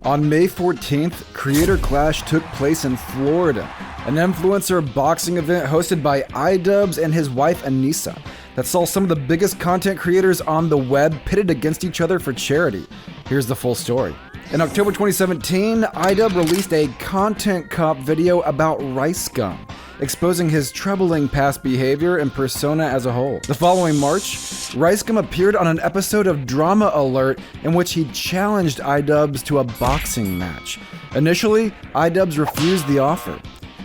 On May 14th, Creator Clash took place in Florida, an influencer boxing event hosted by iDubbbz and his wife Anisa that saw some of the biggest content creators on the web pitted against each other for charity. Here's the full story. In October 2017, iDubbbz released a content cop video about rice gum, exposing his troubling past behavior and persona as a whole. The following March, Rice Gum appeared on an episode of Drama Alert in which he challenged iDubbbz to a boxing match. Initially, iDubbbz refused the offer.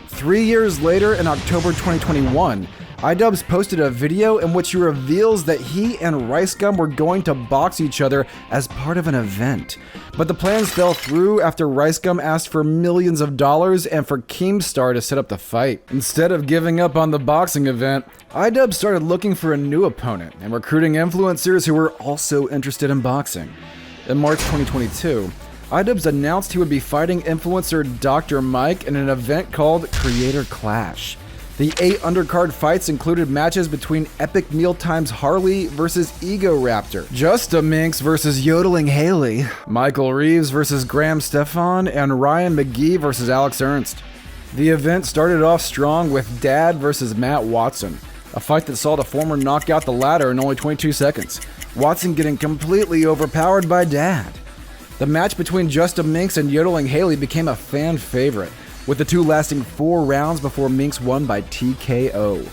3 years later, in October 2021, iDubbbz posted a video in which he reveals that he and Rice Gum were going to box each other as part of an event. But the plans fell through after Rice Gum asked for millions of dollars and for Keemstar to set up the fight. Instead of giving up on the boxing event, iDubbbz started looking for a new opponent and recruiting influencers who were also interested in boxing. In March 2022, iDubbbz announced he would be fighting influencer Dr. Mike in an event called Creator Clash. The 8 undercard fights included matches between Epic Mealtime's Harley versus Ego Raptor, Justaminx versus Yodeling Haley, Michael Reeves versus Graham Stefan, and Ryan McGee versus Alex Ernst. The event started off strong with Dad versus Matt Watson, a fight that saw the former knock out the latter in only 22 seconds, Watson getting completely overpowered by Dad. The match between Justaminx and Yodeling Haley became a fan favorite, with the two lasting 4 rounds before Minx won by TKO.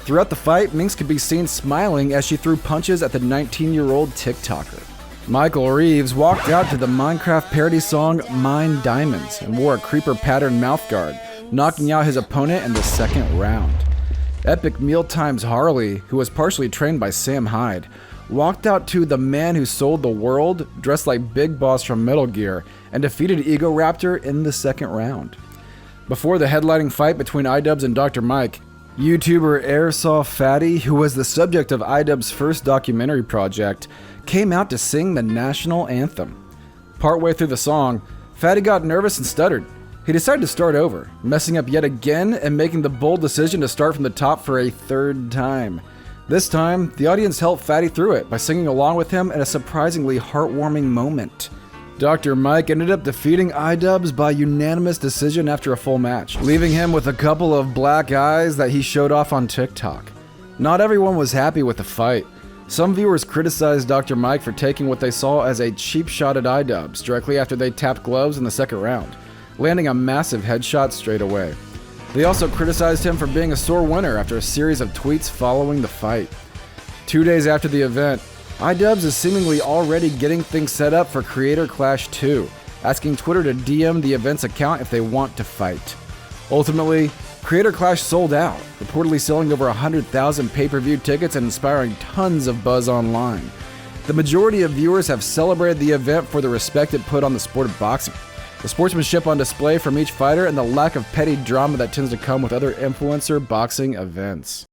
Throughout the fight, Minx could be seen smiling as she threw punches at the 19-year-old TikToker. Michael Reeves walked out to the Minecraft parody song Mine Diamonds and wore a creeper pattern mouthguard, knocking out his opponent in the second round. Epic Mealtime's Harley, who was partially trained by Sam Hyde, walked out to The Man Who Sold the World, dressed like Big Boss from Metal Gear, and defeated Ego Raptor in the second round. Before the headlining fight between iDubbbz and Dr. Mike, YouTuber Airsoft Fatty, who was the subject of iDubbbz's first documentary project, came out to sing the national anthem. Partway through the song, Fatty got nervous and stuttered. He decided to start over, messing up yet again and making the bold decision to start from the top for a third time. This time, the audience helped Fatty through it by singing along with him in a surprisingly heartwarming moment. Dr. Mike ended up defeating iDubbbz by unanimous decision after a full match, leaving him with a couple of black eyes that he showed off on TikTok. Not everyone was happy with the fight. Some viewers criticized Dr. Mike for taking what they saw as a cheap shot at iDubbbz directly after they tapped gloves in the second round, landing a massive headshot straight away. They also criticized him for being a sore winner after a series of tweets following the fight. 2 days after the event, iDubbbz is seemingly already getting things set up for Creator Clash 2, asking Twitter to DM the event's account if they want to fight. Ultimately, Creator Clash sold out, reportedly selling over 100,000 pay-per-view tickets and inspiring tons of buzz online. The majority of viewers have celebrated the event for the respect it put on the sport of boxing, the sportsmanship on display from each fighter, and the lack of petty drama that tends to come with other influencer boxing events.